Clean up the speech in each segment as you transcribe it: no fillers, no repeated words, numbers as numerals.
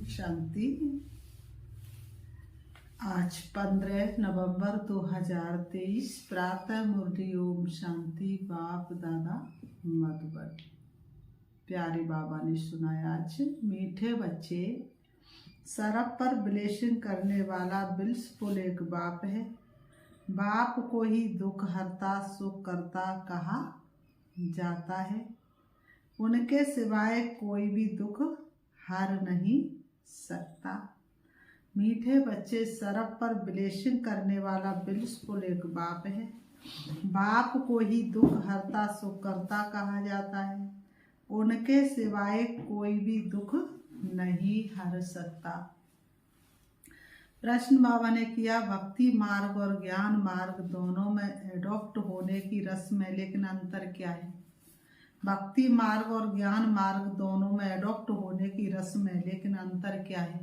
शांति। आज 15 नवंबर 2023 प्रातः मुरली ओम शांति। बाप दादा मधुबन। प्यारे बाबा ने सुनाया आज, मीठे बच्चे, सरफ पर ब्लेसिंग करने वाला बिल्कुल एक बाप है। बाप को ही दुख हरता सुख करता कहा जाता है। उनके सिवाय कोई भी दुख हर नहीं सकता। मीठे बच्चे, सरफ पर ब्लेसिंग करने वाला बिल्कुल एक बाप है। बाप को ही दुख हरता सुख करता कहा जाता है। उनके सिवाय कोई भी दुख नहीं हर सकता। प्रश्न बाबा ने किया, भक्ति मार्ग और ज्ञान मार्ग दोनों में एडॉप्ट होने की रस्म है, लेकिन अंतर क्या है? भक्ति मार्ग और ज्ञान मार्ग दोनों में एडॉप्ट होने की रस्म है, लेकिन अंतर क्या है?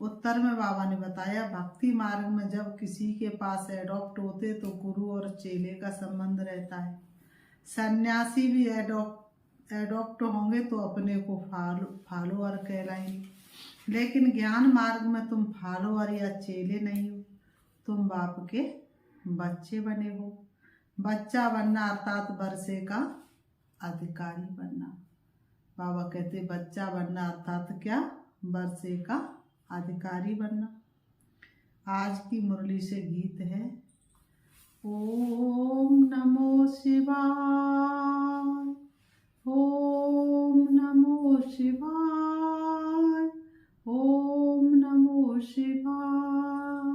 उत्तर में बाबा ने बताया, भक्ति मार्ग में जब किसी के पास एडॉप्ट होते तो गुरु और चेले का संबंध रहता है। सन्यासी भी एडॉप्ट होंगे तो अपने को फॉलोअर कहलाएंगे। लेकिन ज्ञान मार्ग में तुम फॉलोअर या चेले नहीं हो, तुम बाप के बच्चे बने हो। बच्चा बनना अर्थात वर्षे का अधिकारी बनना। बाबा कहते बच्चा बनना अर्थात क्या? वर्षे का अधिकारी बनना। आज की मुरली से गीत है, ओम नमो शिवाय, ओम नमो शिवाय, ओम नमो शिवाय।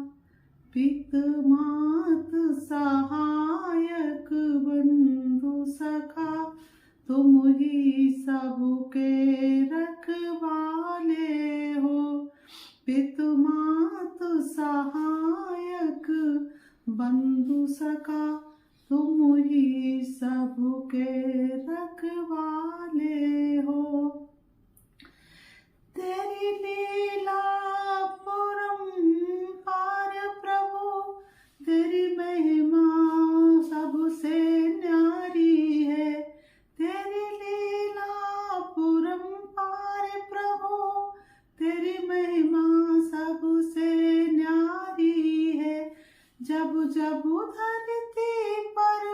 पित मात सहायक बंधु सखा, तुम ही सबके रखवाले हो। पित मात सहायक बंधु सखा, तुम ही सबके रखवाले हो। तेरी लीला परम्पार प्रभु, तेरी महिमा सबसे न्यारी है। तेरी लीला परम्पार प्रभु, तेरी महिमा सबसे न्यारी है। जब जब धरती पर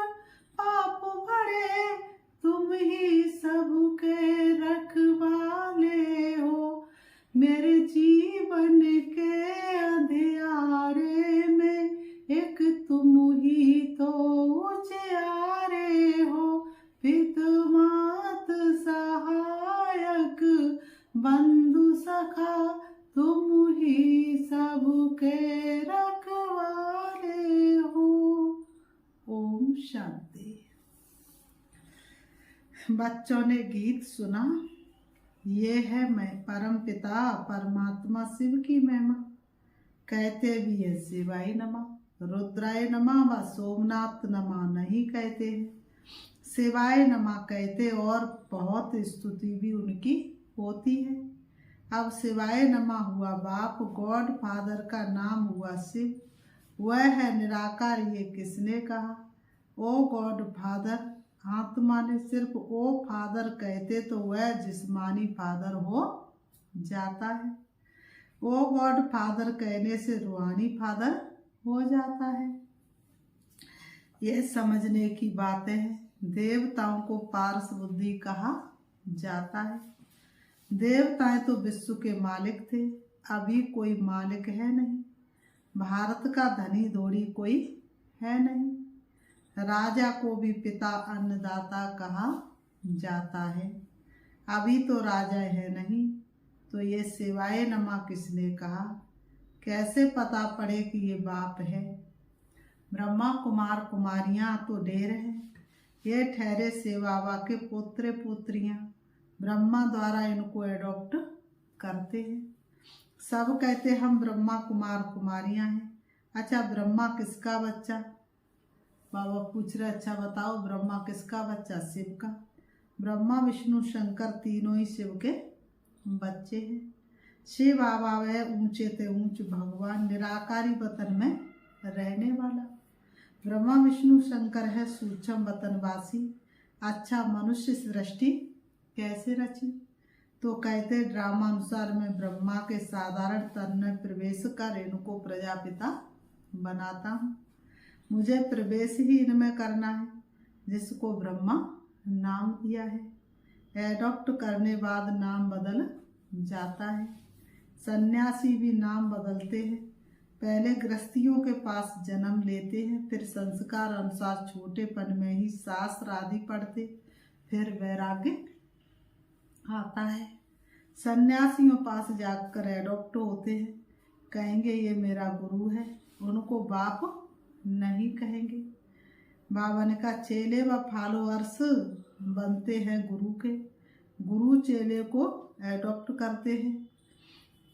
पाप बढ़े, तुम ही सबके रखवाले हो। मेरे जीवन के अंधियारे में एक तुम ही तो उजियारे हो। पित मात सहायक बंधु सखा, तुम ही सबके रखवाले हो। ओम शांति। बच्चों ने गीत सुना, ये है मैं परम पिता परमात्मा शिव की महिमा। कहते भी है शिवाय नमः, रुद्राय नमः व सोमनाथ नमः नहीं कहते हैं, शिवाय नमः कहते, और बहुत स्तुति भी उनकी होती है। अब शिवाय नमः हुआ बाप, गॉड फादर का नाम हुआ शिव, वह है निराकार, ये किसने कहा? ओ गॉड फादर। आत्मा ने सिर्फ ओ फादर कहते तो वह जिस्मानी फादर हो जाता है। ओ गॉड फादर कहने से रूहानी फादर हो जाता है। यह समझने की बातें हैं। देवताओं को पारस बुद्धि कहा जाता है। देवताएं तो विश्व के मालिक थे, अभी कोई मालिक है नहीं। भारत का धनी धोड़ी कोई है नहीं। राजा को भी पिता अन्नदाता कहा जाता है, अभी तो राजा है नहीं। तो ये शिवाय नमः किसने कहा? कैसे पता पड़े कि ये बाप है? ब्रह्मा कुमार कुमारियां तो ढेर हैं, ये ठहरे शिव बाबा के पुत्र पुत्रियां। ब्रह्मा द्वारा इनको एडॉप्ट करते हैं। सब कहते हम ब्रह्मा कुमार कुमारियां हैं। अच्छा, ब्रह्मा किसका बच्चा? बाबा पूछ रहे, अच्छा बताओ ब्रह्मा किसका बच्चा? शिव का। ब्रह्मा विष्णु शंकर तीनों ही शिव के बच्चे हैं। शिव बाबा वह ऊंचे ते ऊंच भगवान, निराकारी वतन में रहने वाला। ब्रह्मा विष्णु शंकर है सूक्ष्म वतनवासी। अच्छा, मनुष्य सृष्टि कैसे रची? तो कहते ड्रामा अनुसार मैं ब्रह्मा के साधारण तन में प्रवेश कर इनको प्रजापिता बनाता हूँ। मुझे प्रवेश ही इनमें करना है जिसको ब्रह्मा नाम दिया है। एडॉप्ट करने बाद नाम बदल जाता है। सन्यासी भी नाम बदलते हैं। पहले गृहस्थियों के पास जन्म लेते हैं, फिर संस्कार अनुसार छोटेपन में ही शास्त्र आदि पढ़ते, फिर वैराग्य आता है। सन्यासियों पास जाकर एडॉप्ट होते हैं। कहेंगे ये मेरा गुरु है, उनको बाप नहीं कहेंगे। बाबा ने कहा चेले व फॉलोअर्स बनते हैं गुरु के, गुरु चेले को एडॉप्ट करते हैं।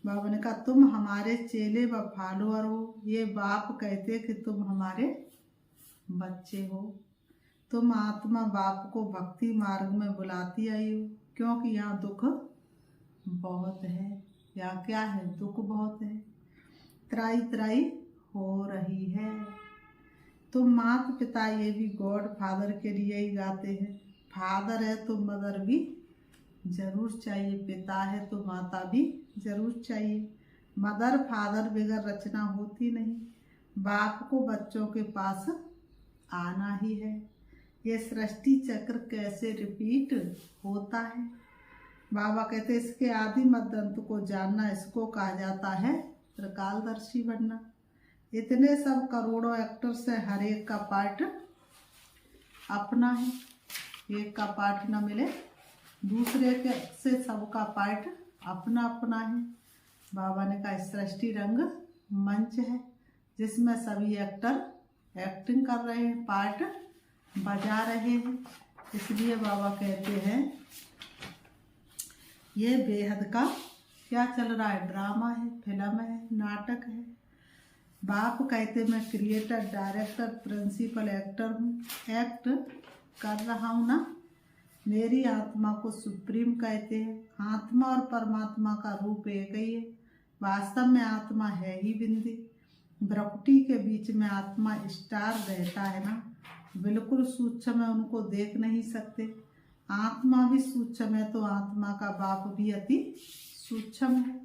बाबा ने कहा तुम हमारे चेले व फॉलोअर हो, ये बाप कहते कि तुम हमारे बच्चे हो। तुम आत्मा बाप को भक्ति मार्ग में बुलाती आई हो, क्योंकि यहाँ दुख बहुत है। यहाँ क्या है? दुख बहुत है, त्राई त्राई हो रही है। तो माता पिता ये भी गॉड फादर के लिए ही गाते हैं। फादर है तो मदर भी जरूर चाहिए, पिता है तो माता भी जरूर चाहिए। मदर फादर बगैर रचना होती नहीं। बाप को बच्चों के पास आना ही है। ये सृष्टि चक्र कैसे रिपीट होता है? बाबा कहते इसके आदि मध्य अंत को जानना, इसको कहा जाता है त्रिकालदर्शी बनना। इतने सब करोड़ों एक्टर से हर एक का पार्ट अपना है। एक का पार्ट न मिले दूसरे के से सबका पार्ट अपना अपना है। बाबा ने कहा सृष्टि रंग मंच है जिसमें सभी एक्टर एक्टिंग कर रहे हैं, पार्ट बजा रहे हैं। इसलिए बाबा कहते हैं ये बेहद का क्या चल रहा है? ड्रामा है, फिल्म है, नाटक है। बाप कहते मैं क्रिएटर, डायरेक्टर, प्रिंसिपल एक्टर हूँ, एक्ट कर रहा हूँ ना। मेरी आत्मा को सुप्रीम कहते हैं। आत्मा और परमात्मा का रूप एक ही है। वास्तव में आत्मा है ही बिंदी। भ्रकुटी के बीच में आत्मा स्टार रहता है ना, बिल्कुल सूक्ष्म है, उनको देख नहीं सकते। आत्मा भी सूक्ष्म है तो आत्मा का बाप भी अति सूक्ष्म है।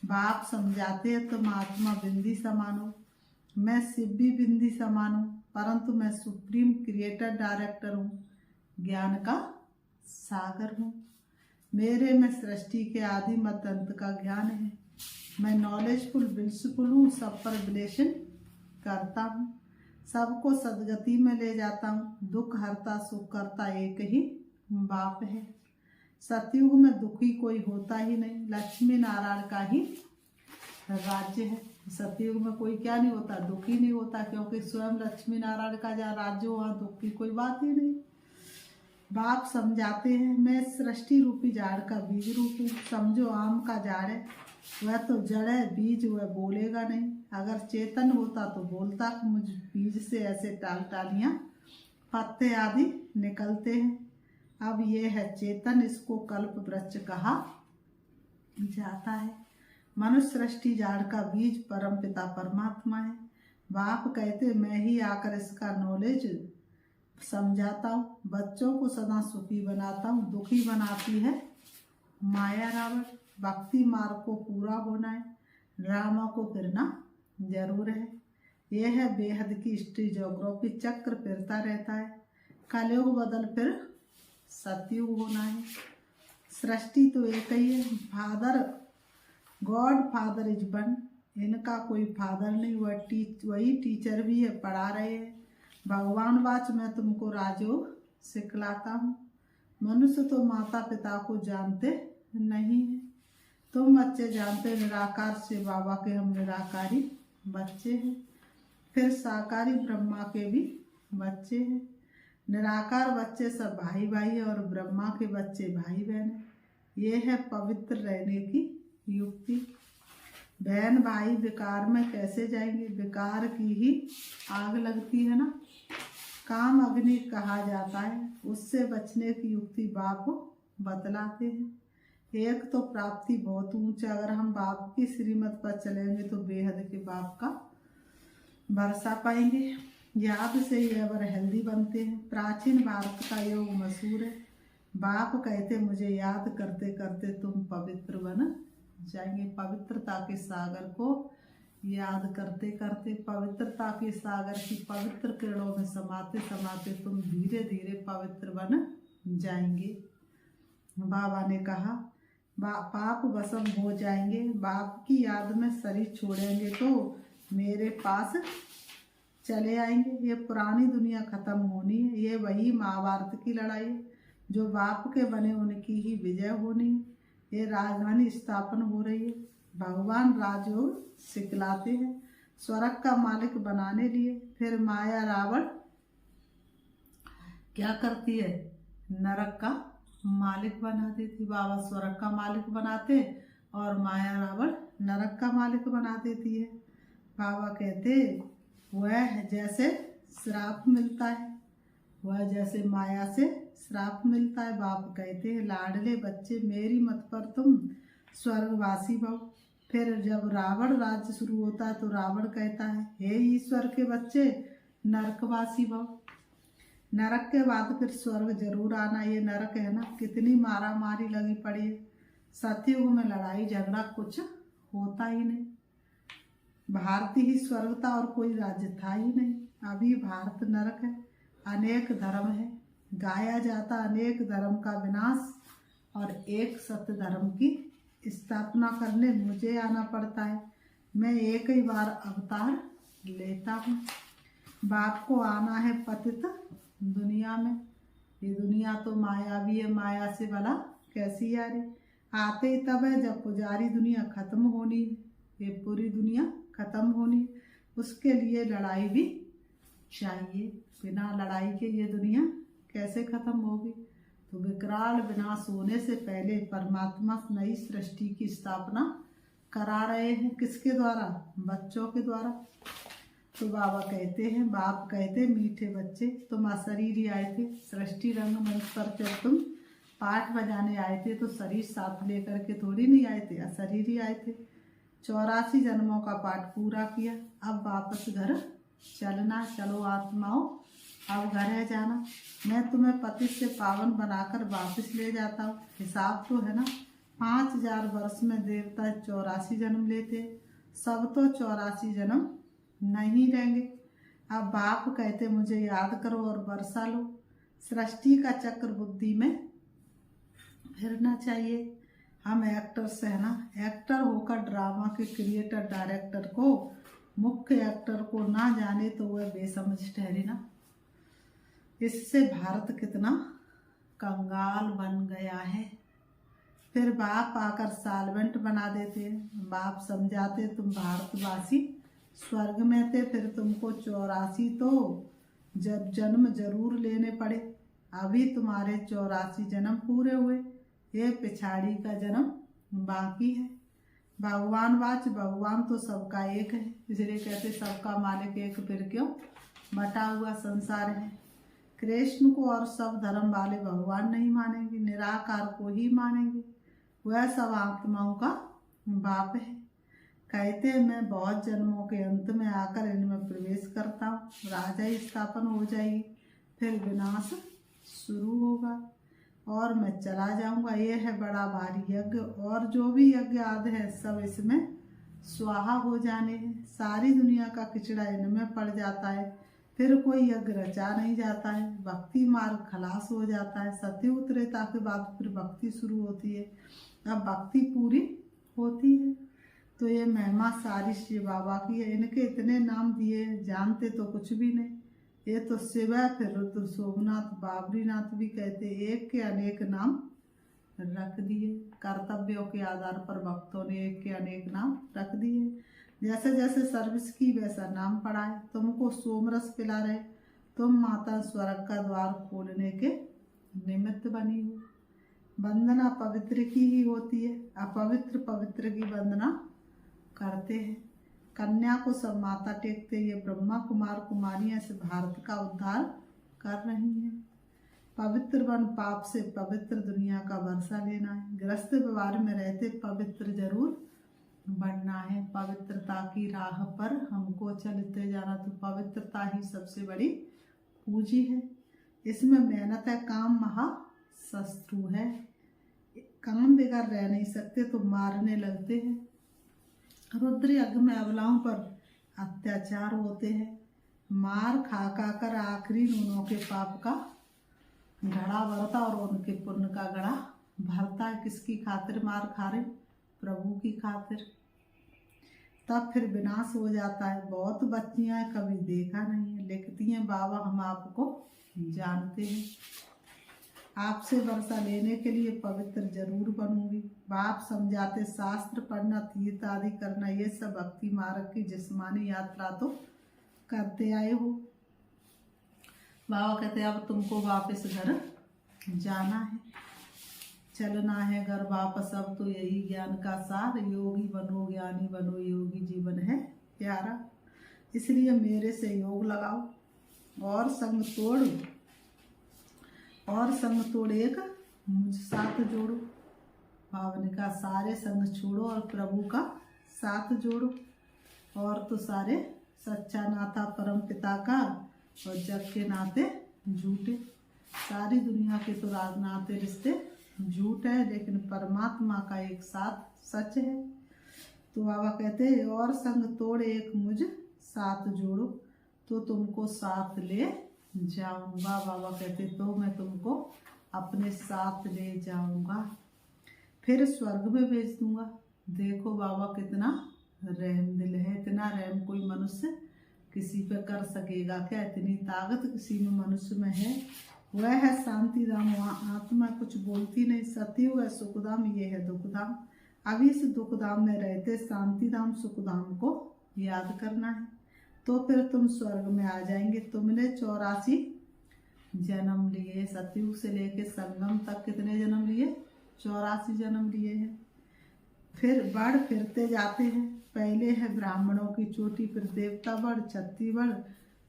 बाप समझाते हैं तुम आत्मा बिंदी समान हो, मैं शिव भी बिंदी समान हूँ, परंतु मैं सुप्रीम क्रिएटर डायरेक्टर हूँ, ज्ञान का सागर हूँ। मेरे में सृष्टि के आदि मध्य अंत का ज्ञान है। मैं नॉलेजफुल ब्लिसफुल हूँ, सब पर रिलेशन करता हूँ, सबको सदगति में ले जाता हूँ। दुख हरता सुख करता एक ही बाप है। सतयुग में दुखी कोई होता ही नहीं, लक्ष्मी नारायण का ही राज्य है। सतयुग में कोई क्या नहीं होता? दुखी नहीं होता, क्योंकि स्वयं लक्ष्मी नारायण का जहाँ राज्य हो वहाँ दुख की कोई बात ही नहीं। बाप समझाते हैं मैं सृष्टि रूपी झाड़ का बीज रूप हूँ। समझो आम का झाड़ है, वह तो जड़ है, बीज वह बोलेगा नहीं। अगर चेतन होता तो बोलता कि मुझ बीज से ऐसे टालियाँ पत्ते आदि निकलते हैं। अब ये है चेतन, इसको कल्प वृक्ष कहा जाता है। मनुष्य सृष्टि झाड़ का बीज परम पिता परमात्मा है। बाप कहते मैं ही आकर इसका नॉलेज समझाता हूँ, बच्चों को सदा सुखी बनाता हूँ। दुखी बनाती है माया रावण। भक्ति मार्ग को पूरा होना है, ड्रामा को फिरना जरूर है। यह है बेहद की हिस्ट्री, ज्योग्राफी चक्र फिरता रहता है। कलयुग बदल फिर सतयुग होना है। सृष्टि तो एक ही है। Father God father is one, इनका कोई फादर नहीं, वही टीचर भी है, पढ़ा रहे हैं। भगवान वाच मैं तुमको राजयोग सिखलाता हूँ। मनुष्य तो माता पिता को जानते नहीं है। तुम बच्चे जानते निराकार से बाबा के हम निराकारी बच्चे हैं, फिर साकारी ब्रह्मा के भी बच्चे हैं। निराकार बच्चे सब भाई भाई और ब्रह्मा के बच्चे भाई बहन हैं। ये है पवित्र रहने की युक्ति। बहन भाई विकार में कैसे जाएंगे? विकार की ही आग लगती है ना, काम अग्नि कहा जाता है। उससे बचने की युक्ति बाप बतलाते हैं। एक तो प्राप्ति बहुत ऊंचा, अगर हम बाप की श्रीमत पर चलेंगे तो बेहद के बाप का वर्षा पाएंगे। याद से ही एवर हेल्दी बनते हैं। प्राचीन भारत का योग मशहूर है। बाप कहते मुझे याद करते करते तुम पवित्र बन जाएंगे। पवित्रता के सागर को याद करते करते, पवित्रता के सागर की पवित्र किरणों में समाते समाते तुम धीरे धीरे पवित्र बन जाएंगे। बाबा ने कहा पाप भस्म हो जाएंगे, बाप की याद में शरीर छोड़ेंगे तो मेरे पास चले आएंगे। ये पुरानी दुनिया खत्म होनी है, ये वही महाभारत की लड़ाई है। जो बाप के बने उनकी ही विजय होनी है। ये राजधानी स्थापन हो रही है। भगवान राजयोग सिखलाते हैं स्वर्ग का मालिक बनाने लिए। फिर माया रावण क्या करती है, नरक का मालिक बना देती। बाबा स्वर्ग का मालिक बनाते और माया रावण नरक का मालिक बना देती है। बाबा कहते वह जैसे श्राप मिलता है, वह जैसे माया से श्राप मिलता है। बाप कहते हैं लाडले बच्चे मेरी मत पर तुम स्वर्गवासी भव। फिर जब रावण राज्य शुरू होता है तो रावण कहता है हे ईश्वर के बच्चे नरकवासी भव। नरक के बाद फिर स्वर्ग जरूर आना। ये नरक है ना, कितनी मारा मारी लगी पड़ी है। सतयुग में लड़ाई झगड़ा कुछ होता ही नहीं। भारत ही स्वर्ग था और कोई राज्य था ही नहीं। अभी भारत नरक है। अनेक धर्म है, गाया जाता अनेक धर्म का विनाश और एक सत्य धर्म की स्थापना करने मुझे आना पड़ता है। मैं एक ही बार अवतार लेता हूँ। बाप को आना है पतित दुनिया में। ये दुनिया तो मायावी है, माया से भला कैसी आ रही। आते ही तब है जब पुजारी दुनिया खत्म होनी है। ये पूरी दुनिया खत्म होनी, उसके लिए लड़ाई भी चाहिए। बिना लड़ाई के ये दुनिया कैसे खत्म होगी। तो विकराल विनाश होने से पहले परमात्मा नई सृष्टि की स्थापना करा रहे हैं। किसके द्वारा, बच्चों के द्वारा। तो बाबा कहते हैं, बाप कहते मीठे बच्चे तुम अशरीरी आए थे सृष्टि रंगमंच पर। जब तुम पाठ बजाने आए थे तो शरीर साथ लेकर के थोड़ी नहीं आए थे, अशरीरी आए थे। 84 जन्मों का पाठ पूरा किया, अब वापस घर चलना। चलो आत्माओं अब घर है जाना। मैं तुम्हें पति से पावन बनाकर वापस ले जाता हूँ। हिसाब तो है ना, 5000 वर्ष में देवता 84 जन्म लेते, सब तो 84 जन्म नहीं रहेंगे। अब बाप कहते मुझे याद करो और बरसा लो। सृष्टि का चक्र बुद्धि में फिरना चाहिए। हम एक्टर्स है ना, एक्टर होकर ड्रामा के क्रिएटर डायरेक्टर को, मुख्य एक्टर को ना जाने तो वह बेसमझ ठहरे ना। इससे भारत कितना कंगाल बन गया है। फिर बाप आकर साल्वेंट बना देते। बाप समझाते तुम भारतवासी स्वर्ग में थे, फिर तुमको 84 तो जब जन्म जरूर लेने पड़े। अभी तुम्हारे 84 जन्म पूरे हुए, ये पिछाड़ी का जन्म बाकी है। भगवान वाच, भगवान तो सबका एक है, इसलिए कहते सबका मालिक एक, फिर क्यों बटा हुआ संसार है। कृष्ण को और सब धर्म वाले भगवान नहीं मानेंगे, निराकार को ही मानेंगे। वह सब आत्माओं का बाप है। कहते हैं मैं बहुत जन्मों के अंत में आकर इनमें प्रवेश करता हूँ। राजा स्थापन हो जाएगी, फिर विनाश शुरू होगा और मैं चला जाऊंगा। ये है बड़ा भारी यज्ञ, और जो भी यज्ञ आदि है सब इसमें स्वाहा हो जाने हैं। सारी दुनिया का किचड़ा इनमें पड़ जाता है, फिर कोई यज्ञ रचा नहीं जाता है। भक्ति मार्ग खलास हो जाता है। सतयुग त्रेता के बाद फिर भक्ति शुरू होती है। अब भक्ति पूरी होती है। तो ये महिमा सारी शिव बाबा की है। इनके इतने नाम दिए, जानते तो कुछ भी नहीं। ये तो शिव है, फिर रुद्र, सोमनाथ, बाबरीनाथ भी कहते। एक के अनेक नाम रख दिए। कर्तव्यों के आधार पर भक्तों ने एक के अनेक नाम रख दिए। जैसे जैसे सर्विस की वैसा नाम पड़ा है। तुमको सोमरस पिला रहे, तुम माता स्वर्ग का द्वार खोलने के निमित्त बनी हो। वंदना पवित्र की ही होती है, अपवित्र पवित्र की वंदना करते हैं। कन्या को सब माता टेकते। ये ब्रह्मा कुमार कुमारियां से भारत का उद्धार कर रही हैं। पवित्र बन पाप से पवित्र दुनिया का वर्षा लेना है। गृहस्थ व्यवहार में रहते पवित्र जरूर बनना है। पवित्रता की राह पर हमको चलते जाना। तो पवित्रता ही सबसे बड़ी पूंजी है। इसमें मेहनत है, काम महा शत्रु है, काम बगैर रह नहीं सकते तो मारने लगते हैं। रुद्र यज्ञ में अबलाओं पर अत्याचार होते हैं, मार खा खा कर आखिरी उन्हों के पाप का घड़ा भरता और उनके पुण्य का घड़ा भरता है। किसकी खातिर मार खा रहे? प्रभु की खातिर। तब फिर विनाश हो जाता है। बहुत बच्चियां कभी देखा नहीं है, लिखती हैं बाबा हम आपको जानते हैं, आपसे वर्षा लेने के लिए पवित्र जरूर बनूंगी। बाप समझाते शास्त्र पढ़ना, तीर्थ आदि करना, ये सब भक्ति मार्ग की जिस्मानी यात्रा तो करते आए हो। बाबा कहते अब तुमको वापस घर जाना है, चलना है घर वापस। अब तो यही ज्ञान का सार, योगी बनो ज्ञानी बनो, योगी जीवन है प्यारा। इसलिए मेरे से योग लगाओ और संग तोड़ एक मुझ साथ जोड़ो। बाबा ने कहा सारे संग छोड़ो और प्रभु का साथ जोड़ो। और तो सारे सच्चा नाता परम पिता का और जग के नाते झूठे। सारी दुनिया के तो राज नाते रिश्ते झूठ है, लेकिन परमात्मा का एक साथ सच है। तो बाबा कहते हैं और संग तोड़ एक मुझ साथ जोड़ो तो तुमको साथ ले जाऊंगा। बाबा कहते तो मैं तुमको अपने साथ ले जाऊंगा, फिर स्वर्ग में भेज दूंगा। देखो बाबा कितना रहम दिल है, इतना रहम कोई मनुष्य किसी पे कर सकेगा क्या? इतनी ताकत किसी में मनुष्य में है। वह है शांति धाम, वहाँ आत्मा कुछ बोलती नहीं। सतयुग है सुखधाम, ये है दुखधाम। अभी इस दुखधाम में रहते शांति धाम सुखधाम को याद करना है तो फिर तुम स्वर्ग में आ जाएंगे। तुमने 84 जन्म लिए, सतयुग से लेके संगम तक कितने जन्म लिए? 84 जन्म लिए हैं। फिर बढ़ फिरते जाते हैं। पहले है ब्राह्मणों की चोटी, फिर देवता बढ़, छत्ती बढ़,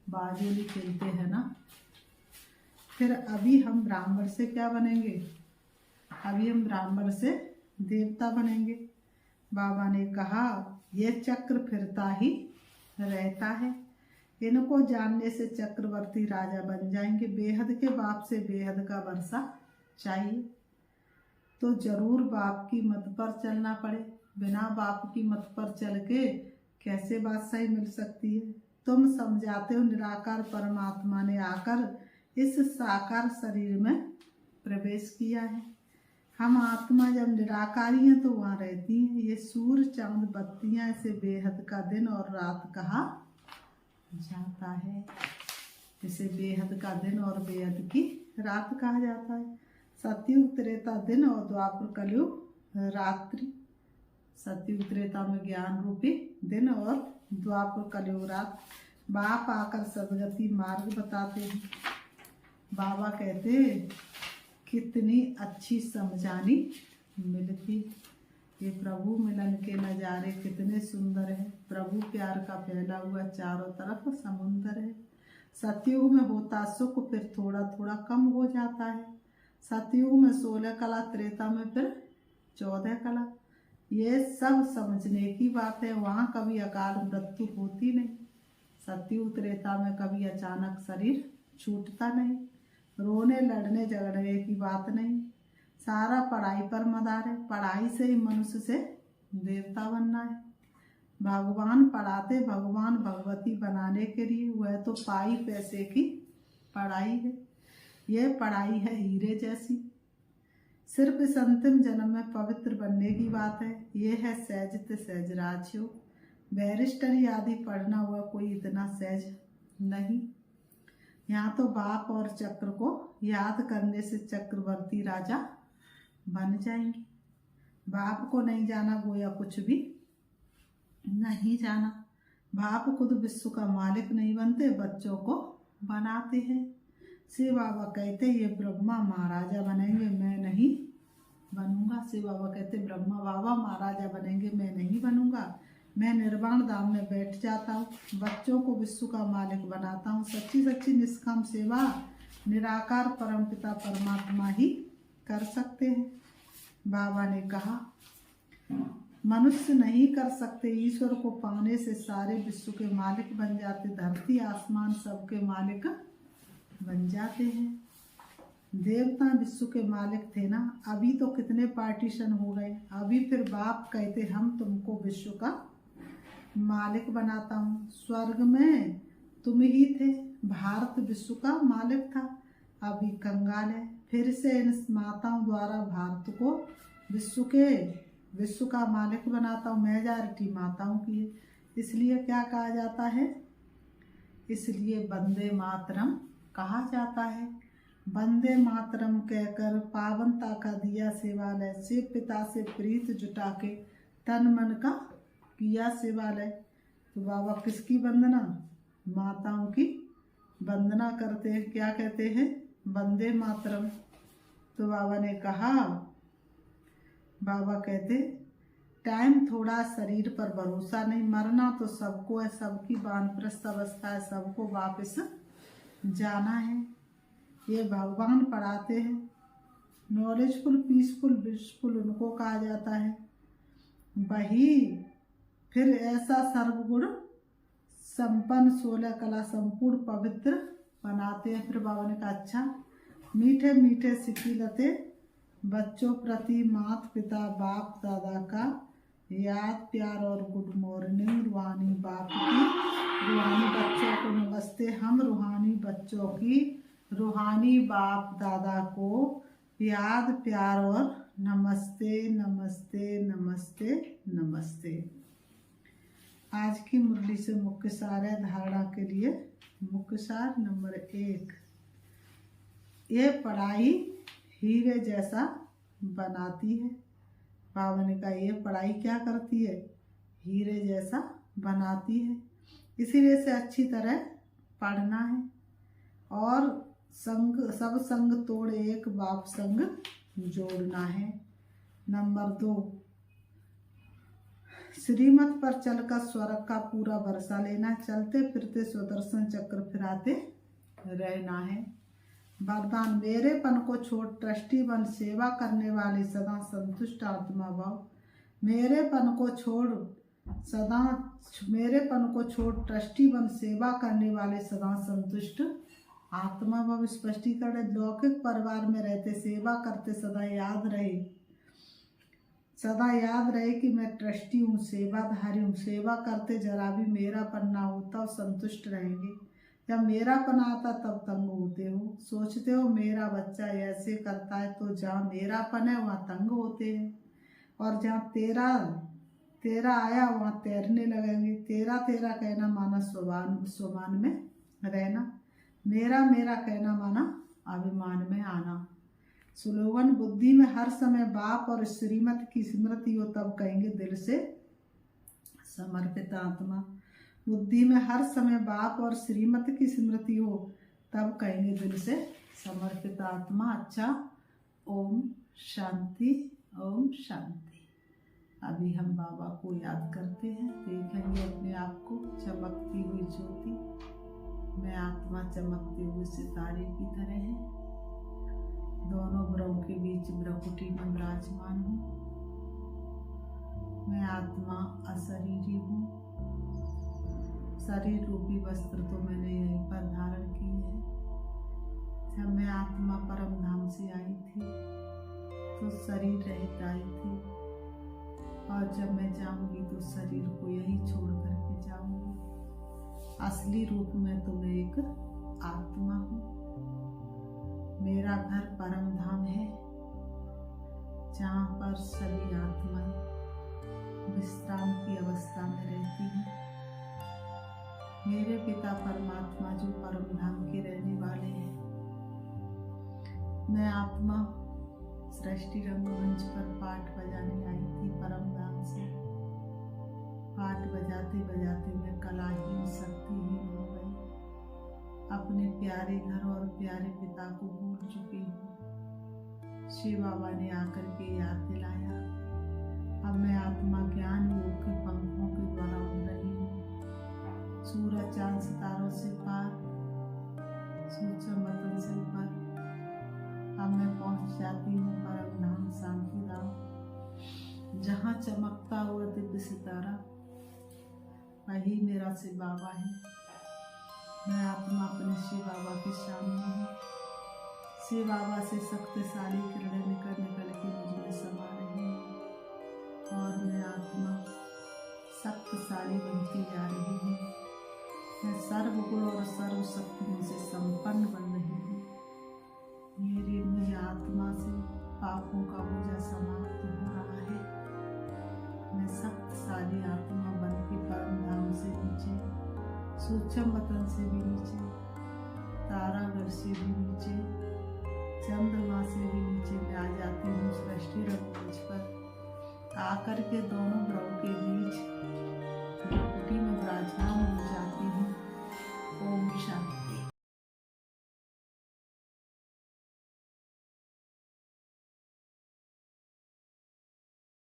बाजोली खेलते हैं ना। फिर अभी हम ब्राह्मण से क्या बनेंगे? अभी हम ब्राह्मण से देवता बनेंगे। बाबा ने कहा यह चक्र फिरता ही रहता है, इनको जानने से चक्रवर्ती राजा बन जाएंगे। बेहद के बाप से बेहद का वर्षा चाहिए तो जरूर बाप की मत पर चलना पड़े। बिना बाप की मत पर चल के कैसे बादशाही मिल सकती है? तुम समझाते हो निराकार परमात्मा ने आकर इस साकार शरीर में प्रवेश किया है। हम आत्मा जब निराकारी हैं तो वहाँ रहती हैं। ये सूर्य चांद बत्तियाँ इसे बेहद का दिन और रात कहा जाता है। इसे बेहद का दिन और बेहद की रात कहा जाता है। सतयुग त्रेता दिन और द्वापर कलयुग रात्रि। सतयुग त्रेता में ज्ञान रूपी दिन और द्वापर कलयुग रात। बाप आकर सदगति मार्ग बताते हैं। बाबा कहते कितनी अच्छी समझानी मिलती। ये प्रभु मिलन के नज़ारे कितने सुंदर है। प्रभु प्यार का फैला हुआ चारों तरफ समुंदर है। सतयुग में होता सुख फिर थोड़ा थोड़ा कम हो जाता है। सतयुग में 16 कला, त्रेता में फिर 14 कला। ये सब समझने की बात है। वहाँ कभी अकाल मृत्यु होती नहीं। सतयुग त्रेता में कभी अचानक शरीर छूटता नहीं। रोने लड़ने झगड़ने की बात नहीं। सारा पढ़ाई पर मदार है। पढ़ाई से ही मनुष्य से देवता बनना है। भगवान पढ़ाते भगवान भगवती बनाने के लिए। वह तो पाई पैसे की पढ़ाई है। यह पढ़ाई है हीरे जैसी। सिर्फ इस अंतिम जन्म में पवित्र बनने की बात है। यह है सहज सहज राजयोग। बैरिस्टरी आदि पढ़ना हुआ कोई इतना सहज नहीं। यहाँ तो बाप और चक्र को याद करने से चक्रवर्ती राजा बन जाएंगे। बाप को नहीं जाना गोया कुछ भी नहीं जाना। बाप खुद विश्व का मालिक नहीं बनते, बच्चों को बनाते हैं। शिव बाबा कहते ये ब्रह्मा महाराजा बनेंगे, मैं नहीं बनूंगा। शिव बाबा कहते ब्रह्मा बाबा महाराजा बनेंगे, मैं नहीं बनूंगा। मैं निर्वाण धाम में बैठ जाता हूँ, बच्चों को विश्व का मालिक बनाता हूँ। सच्ची सच्ची निष्काम सेवा निराकार परमपिता परमात्मा ही कर सकते हैं। बाबा ने कहा मनुष्य नहीं कर सकते। ईश्वर को पाने से सारे विश्व के मालिक बन जाते। धरती आसमान सबके मालिक बन जाते हैं। देवता विश्व के मालिक थे ना, अभी तो कितने पार्टीशन हो गए। अभी फिर बाप कहते हम तुमको विश्व का मालिक बनाता हूँ। स्वर्ग में तुम ही थे, भारत विश्व का मालिक था, अभी कंगाल है। फिर से इन माताओं द्वारा भारत को विश्व का मालिक बनाता हूँ। मेजॉरिटी माताओं की है, इसलिए क्या कहा जाता है, इसलिए वंदे मातरम कहा जाता है। वंदे मातरम कहकर पावनता का दिया सेवालय, से पिता से प्रीत जुटा के तन मन का किया सेवालय। तो बाबा किसकी वंदना, माताओं की वंदना करते हैं। क्या कहते हैं, वंदे मातरम। तो बाबा ने कहा, बाबा कहते टाइम थोड़ा, शरीर पर भरोसा नहीं, मरना तो सबको है, सबकी वानप्रस्थ अवस्था है, सबको वापस जाना है। ये भगवान पढ़ाते हैं। नॉलेजफुल, पीसफुल, विशफुल उनको कहा जाता है। वही फिर ऐसा सर्वगुण संपन्न 16 कला संपूर्ण पवित्र बनाते हैं। फिर बाबा ने कहा अच्छा, मीठे मीठे सिखिलते बच्चों प्रति माता पिता बाप दादा का याद प्यार और गुड मॉर्निंग। रूहानी बाप की रूहानी बच्चों को नमस्ते। हम रूहानी बच्चों की रूहानी बाप दादा को याद प्यार और नमस्ते नमस्ते नमस्ते नमस्ते। आज की मुरली से मुख्य सार है धारणा के लिए। मुख्य सार नंबर 1, ये पढ़ाई हीरे जैसा बनाती है। बाबा ने कहा ये पढ़ाई क्या करती है, हीरे जैसा बनाती है। इसीलिए से अच्छी तरह पढ़ना है और सब संग तोड़ एक बाप संग जोड़ना है। नंबर 2, श्रीमत पर चलकर स्वर्ग का पूरा वर्षा लेना, चलते फिरते स्वदर्शन चक्र फिराते रहना है। वरदान, मेरेपन को छोड़ ट्रस्टी बन सेवा करने वाली सदा संतुष्ट आत्मा भाव। मेरेपन को छोड़ ट्रस्टी बन सेवा करने वाले सदा संतुष्ट आत्मा भाव। स्पष्टीकरण, लौकिक परिवार में रहते सेवा करते सदा याद रहे कि मैं ट्रस्टी हूँ, सेवाधारी हूँ। सेवा करते जरा भी मेरापन ना होता और संतुष्ट रहेंगे। जब मेरापन आता तब तंग होते हो, सोचते हो मेरा बच्चा ऐसे करता है, तो जहाँ मेरापन है वहाँ तंग होते हैं, और जहाँ तेरा आया वहाँ तैरने लगेंगे। तेरा कहना माना स्वमान में रहना, मेरा कहना माना अभिमान में आना। स्लोगन, बुद्धि में हर समय बाप और श्रीमत की स्मृति हो तब कहेंगे दिल से समर्पित आत्मा। बुद्धि में हर समय बाप और श्रीमत की स्मृति हो तब कहेंगे दिल से समर्पित आत्मा। अच्छा, ओम शांति, ओम शांति। अभी हम बाबा को याद करते हैं। देखेंगे अपने आप को चमकती हुई ज्योति में, आत्मा चमकते हुए सितारे की तरह है। दोनों ब्रह्म के बीच ब्रह्मकुटी में विराजमान हूँ। मैं आत्मा अशरीरी हूँ। शरीर रूपी वस्त्र तो मैंने यहीं पर धारण की है। जब मैं आत्मा परम धाम से आई थी तो शरीर रहित आई थी, और जब मैं जाऊंगी तो शरीर को यहीं छोड़ करके जाऊंगी। असली रूप में तो मैं एक आत्मा हूँ। मेरा घर परम धाम है, जहाँ पर सभी आत्माएं विश्राम की अवस्था में रहती हैं। मेरे पिता परमात्मा जो परम धाम के रहने वाले हैं। मैं आत्मा सृष्टि रंगमंच पर पाठ बजाने आई थी परम धाम से। पाठ बजाते बजाते मैं कलाहीन शक्तिहीन हो गई। अपने प्यारे घर और प्यारे पिता को भूल चुकी हूँ। शिव बाबा ने आकर के याद दिलाया। अब मैं आत्मा ज्ञान योग के पंखों के द्वारा उड़ रही हूँ। सूरज चांद सितारों से पार, सूरज मतन से ऊपर। अब मैं पहुंच जाती हूँ परम धाम शांति धाम, जहाँ चमकता हुआ दिव्य सितारा वही मेरा शिव बाबा है। मैं आत्मा अपने शिव बाबा के सामने हूँ। शिव बाबा से शक्तिशाली किरणें निकल निकल के मुझ में समा रही हैं और मैं आत्मा शक्तिशाली बनती जा रही हूँ। मैं सर्वगुण और सर्व शक्तियों से संपन्न बन रही हूँ। मेरी मुझ आत्मा से पापों का बोझा समाप्त हो रहा है। मैं शक्तिशाली आत्मा बन के परम धाम से नीचे, सूक्ष्म वतन से भी नीचे, तारागढ़ से भी नीचे, चंद्रमा से भी नीचे मैं आ जाती हूँ सृष्टि रंगमंच पर, आकर के दोनों ग्रहों के बीच